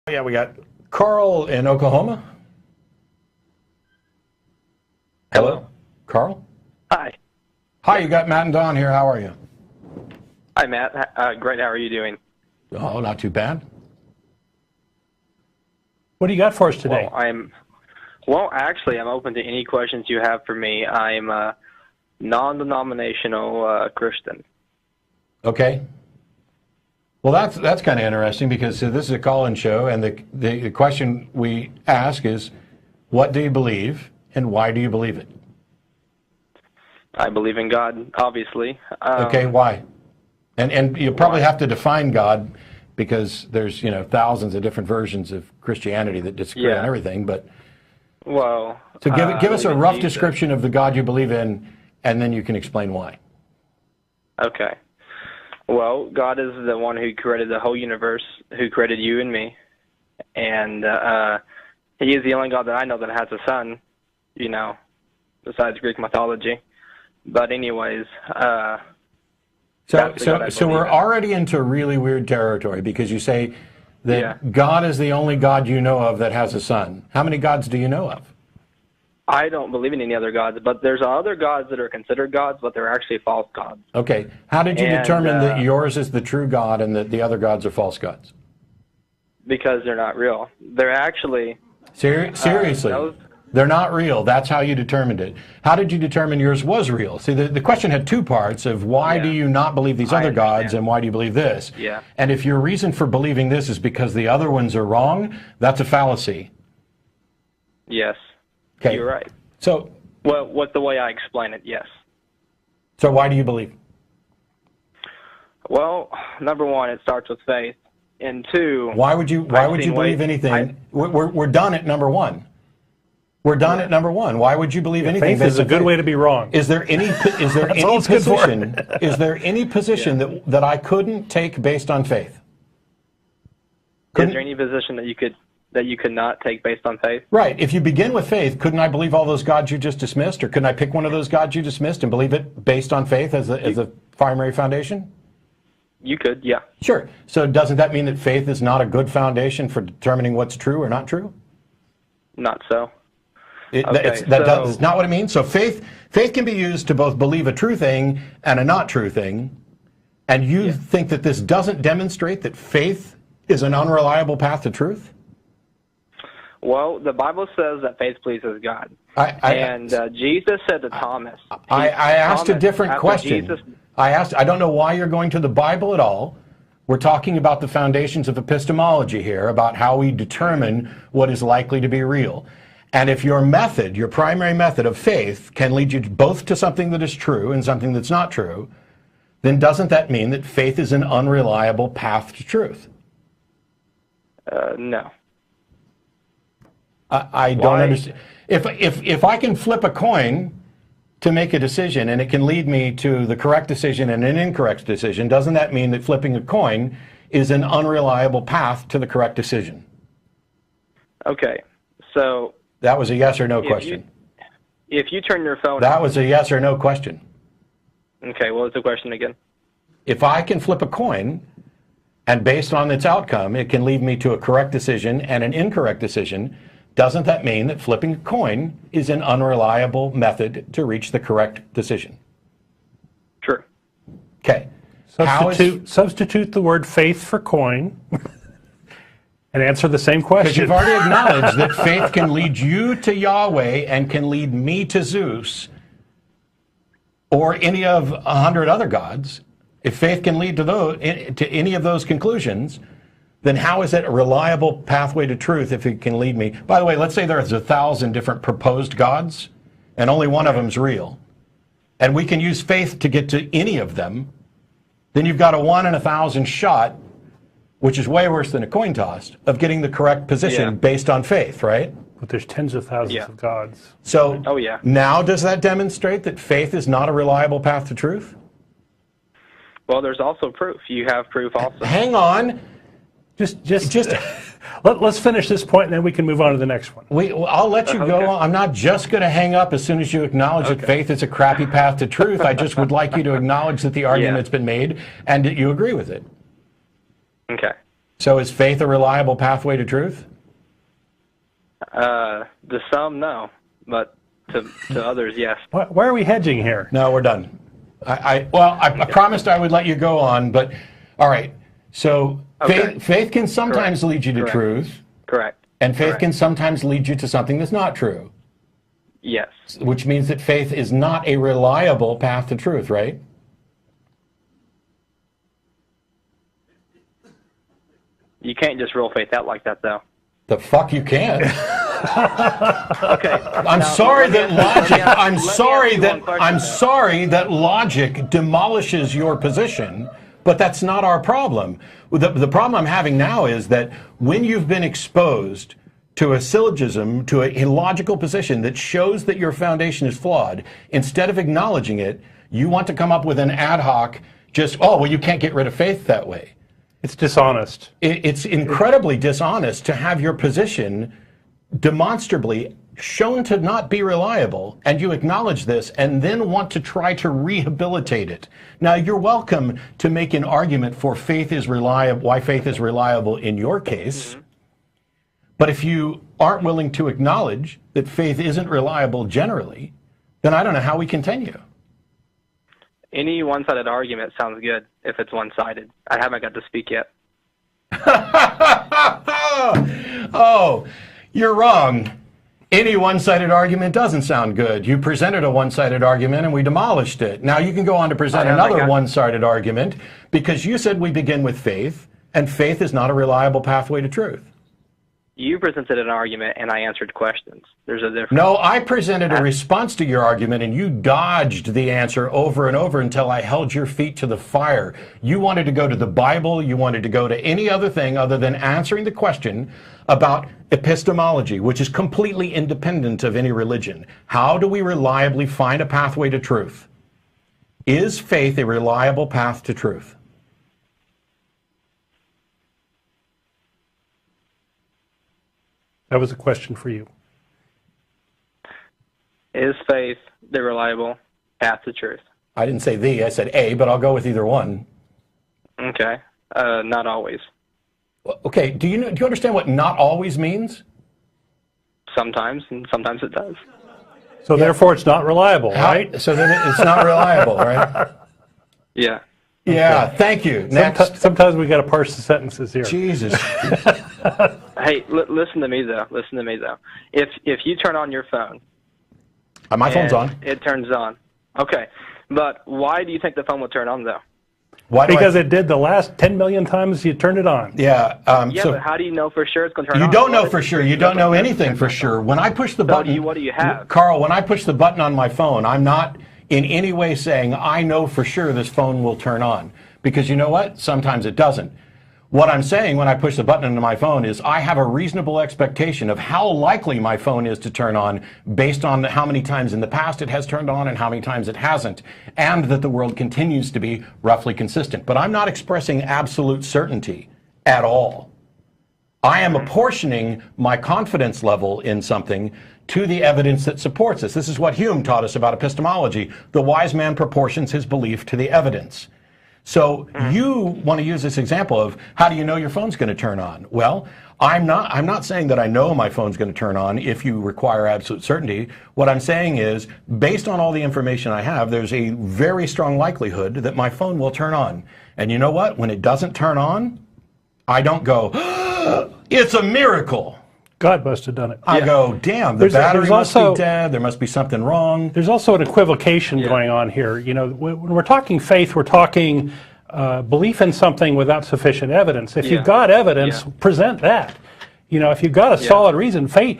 Yeah, we got Carl in Oklahoma. Hello, Carl? Hi. Hi, you got Matt and Don here. How are you? Hi, Matt. Great. How are you doing? Oh, not too bad. What do you got for us today? Well, actually, I'm open to any questions you have for me. I'm a non-denominational Christian. Okay. Well, that's kind of interesting because this is a call-in show, and the question we ask is, what do you believe, and why do you believe it? I believe in God, obviously. Okay, why? And you probably have to define God because there's thousands of different versions of Christianity that disagree on everything. But well, so give us a rough description of the God you believe in, and then you can explain why. Okay. Well, God is the one who created the whole universe, who created you and me, and He is the only God that I know that has a son. Besides Greek mythology. But anyways, so we're already into really weird territory because you say that God is the only God you know of that has a son. How many gods do you know of? I don't believe in any other gods, but there's other gods that are considered gods, but they're actually false gods. Okay. How did you determine that yours is the true God and that the other gods are false gods? Because they're not real. They're actually... Seriously? They're not real. That's how you determined it. How did you determine yours was real? See, the question had two parts of why do you not believe these other gods and why do you believe this? Yeah. And if your reason for believing this is because the other ones are wrong, that's a fallacy. Yes. Okay. You're right. So, well, what's the way I explain it? Yes. So why do you believe? Well, number one, it starts with faith, and two. Why would you believe anything? We're done at number one. We're done at number one. Why would you believe anything? Faith is a good way to be wrong. Is there any position? Is there any position that I couldn't take based on faith? Is there any position that you could not take based on faith? Right. If you begin with faith, couldn't I believe all those gods you just dismissed, or couldn't I pick one of those gods you dismissed and believe it based on faith as a primary foundation? You could, yeah. Sure. So doesn't that mean that faith is not a good foundation for determining what's true or not true? Not so. That's not what it means. So faith can be used to both believe a true thing and a not true thing, and you think that this doesn't demonstrate that faith is an unreliable path to truth? Well, the Bible says that faith pleases God. Jesus said to Thomas... I asked a different question. I don't know why you're going to the Bible at all. We're talking about the foundations of epistemology here, about how we determine what is likely to be real. And if your method, your primary method of faith, can lead you both to something that is true and something that's not true, then doesn't that mean that faith is an unreliable path to truth? No. I don't understand. If I can flip a coin to make a decision and it can lead me to the correct decision and an incorrect decision, doesn't that mean that flipping a coin is an unreliable path to the correct decision? Okay, so... That was a yes or no question. If you turn your phone... That was a yes or no question. Okay, what was the question again? If I can flip a coin, and based on its outcome, it can lead me to a correct decision and an incorrect decision, doesn't that mean that flipping a coin is an unreliable method to reach the correct decision? True. Okay. Substitute the word faith for coin and answer the same question. Because you've already acknowledged that faith can lead you to Yahweh and can lead me to Zeus or any of 100 other gods. If faith can lead to any of those conclusions, then how is it a reliable pathway to truth if it can lead me? By the way, let's say there's 1,000 different proposed gods, and only one of them's real. And we can use faith to get to any of them. Then you've got a 1 in 1,000 shot, which is way worse than a coin toss, of getting the correct position based on faith, right? But there's tens of thousands of gods. So now does that demonstrate that faith is not a reliable path to truth? Well, there's also proof. You have proof also. Hang on. Let's finish this point, and then we can move on to the next one. I'll let you go. I'm not just going to hang up as soon as you acknowledge that faith is a crappy path to truth. I just would like you to acknowledge that the argument's been made and that you agree with it. Okay. So is faith a reliable pathway to truth? To some, no, but to others, yes. Why are we hedging here? No, we're done. I promised I would let you go on, but all right. So Okay. faith can sometimes lead you to Correct. truth, Correct. and faith Correct. can sometimes lead you to something that's not true, Yes. which means that faith is not a reliable path to truth, right? You can't just rule faith out like that, though. The fuck you can. Okay. I'm sorry that logic. I'm let me sorry ask you that one question, I'm though. sorry that logic demolishes your position, but that's not our problem. The problem I'm having now is that when you've been exposed to a syllogism, to a illogical position that shows that your foundation is flawed, instead of acknowledging it, you want to come up with an ad hoc, you can't get rid of faith that way. It's dishonest. It's incredibly dishonest to have your position demonstrably shown to not be reliable, and you acknowledge this and then want to try to rehabilitate it. Now, you're welcome to make an argument for faith is reliable, why faith is reliable in your case. But if you aren't willing to acknowledge that faith isn't reliable generally, then I don't know how we continue. Any one-sided argument sounds good if it's one-sided. I haven't got to speak yet. Oh, you're wrong. Any one-sided argument doesn't sound good. You presented a one-sided argument and we demolished it. Now you can go on to present another one-sided argument because you said we begin with faith, and faith is not a reliable pathway to truth. You presented an argument and I answered questions. There's a difference. No, I presented a response to your argument and you dodged the answer over and over until I held your feet to the fire. You wanted to go to the Bible, you wanted to go to any other thing other than answering the question about epistemology, which is completely independent of any religion. How do we reliably find a pathway to truth? Is faith a reliable path to truth? That was a question for you. Is faith the reliable path to truth? I didn't say the, I said a, but I'll go with either one. Okay. Not always. Okay, do you understand what not always means? Sometimes, and sometimes it does. So therefore, it's not reliable, right? So then it's not reliable, right? Yeah. Yeah, thank you. Next. Sometimes we got to parse the sentences here. Jesus. Hey, listen to me though. Listen to me though. If you turn on your phone, My phone's on. It turns on. Okay, but why do you think the phone will turn on though? Why do Because it did the last 10 million times you turned it on. Yeah. But how do you know for sure it's going to turn on? You don't know for sure. You don't know anything for sure. When I push the button, what do you have? Carl, when I push the button on my phone, I'm not in any way saying I know for sure this phone will turn on. Because you know what? Sometimes it doesn't. What I'm saying when I push the button on my phone is I have a reasonable expectation of how likely my phone is to turn on based on how many times in the past it has turned on and how many times it hasn't, and that the world continues to be roughly consistent. But I'm not expressing absolute certainty at all. I am apportioning my confidence level in something to the evidence that supports us. This is what Hume taught us about epistemology. The wise man proportions his belief to the evidence. So you want to use this example of how do you know your phone's going to turn on? Well, I'm not saying that I know my phone's going to turn on if you require absolute certainty. What I'm saying is, based on all the information I have, there's a very strong likelihood that my phone will turn on. And you know what? When it doesn't turn on, I don't go, it's a miracle. God must have done it. I go, damn, the battery must be dead. There must be something wrong. There's also an equivocation going on here. You know, when we're talking faith, we're talking belief in something without sufficient evidence. If you've got evidence, present that. You know, if you've got a solid reason, faith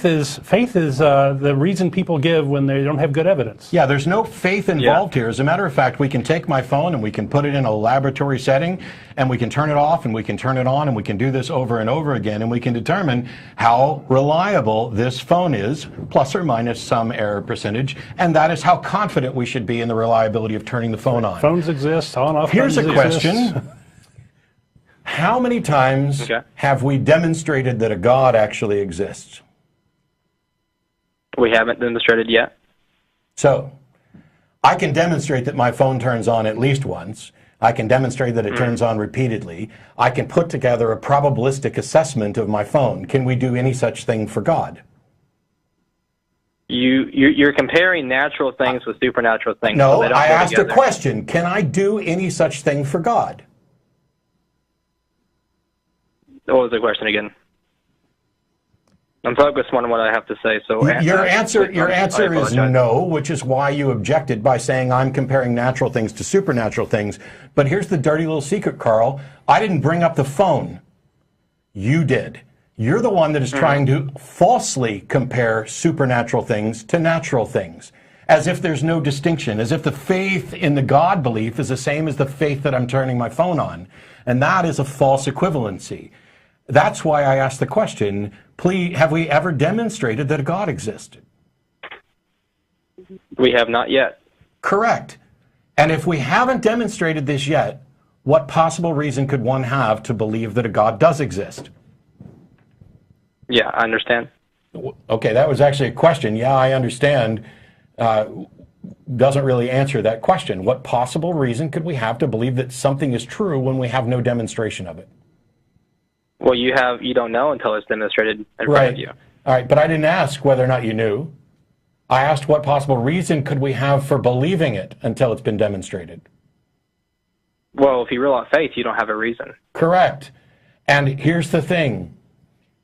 is the reason people give when they don't have good evidence. Yeah, there's no faith involved here. As a matter of fact, we can take my phone and we can put it in a laboratory setting and we can turn it off and we can turn it on and we can do this over and over again and we can determine how reliable this phone is, plus or minus some error percentage, and that is how confident we should be in the reliability of turning the phone on. Phones exist, on-off Here's buttons a question. How many times have we demonstrated that a God actually exists? We haven't demonstrated yet. So, I can demonstrate that my phone turns on at least once. I can demonstrate that it turns on repeatedly. I can put together a probabilistic assessment of my phone. Can we do any such thing for God? You're comparing natural things with supernatural things. No, so they don't I go asked together. a question. Can I do any such thing for God? What was the question again? I'm focused on what I have to say. So Your answer I is apologize. no, which is why you objected by saying I'm comparing natural things to supernatural things. But here's the dirty little secret, Carl. I didn't bring up the phone. You did. You're the one that is trying to falsely compare supernatural things to natural things, as if there's no distinction, as if the faith in the God belief is the same as the faith that I'm turning my phone on. And that is a false equivalency. That's why I asked the question, please, have we ever demonstrated that a God existed? We have not yet. Correct. And if we haven't demonstrated this yet, what possible reason could one have to believe that a God does exist? Yeah, I understand. Okay, that was actually a question. Yeah, I understand. Doesn't really answer that question. What possible reason could we have to believe that something is true when we have no demonstration of it? Well, you don't know until it's demonstrated in front of you. All right, but I didn't ask whether or not you knew. I asked what possible reason could we have for believing it until it's been demonstrated. Well, if you rule out faith, you don't have a reason. Correct. And here's the thing.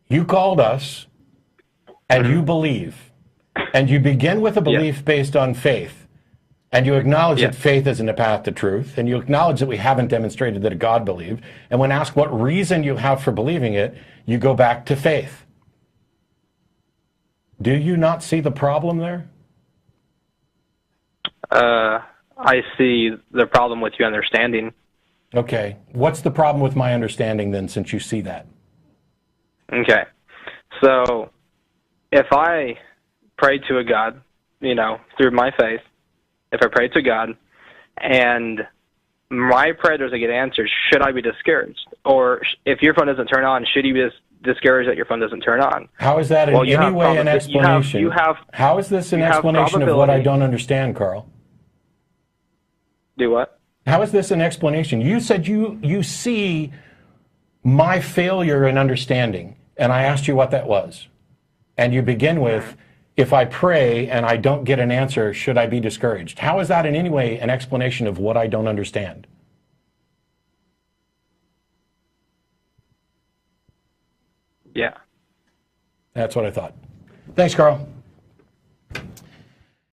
You called us and you believe. And you begin with a belief based on faith. And you acknowledge that faith isn't a path to truth. And you acknowledge that we haven't demonstrated that a God believed. And when asked what reason you have for believing it, you go back to faith. Do you not see the problem there? I see the problem with your understanding. Okay. What's the problem with my understanding then, since you see that? Okay. So if I pray to a God, through my faith, if I pray to God and my prayer doesn't get answered, should I be discouraged? Or if your phone doesn't turn on, should you be discouraged that your phone doesn't turn on? How is that in any way an explanation? How is this an explanation of what I don't understand, Carl? Do what? How is this an explanation? You said you see my failure in understanding, and I asked you what that was. And you begin with, if I pray and I don't get an answer, should I be discouraged? How is that in any way an explanation of what I don't understand? Yeah. That's what I thought. Thanks, Carl.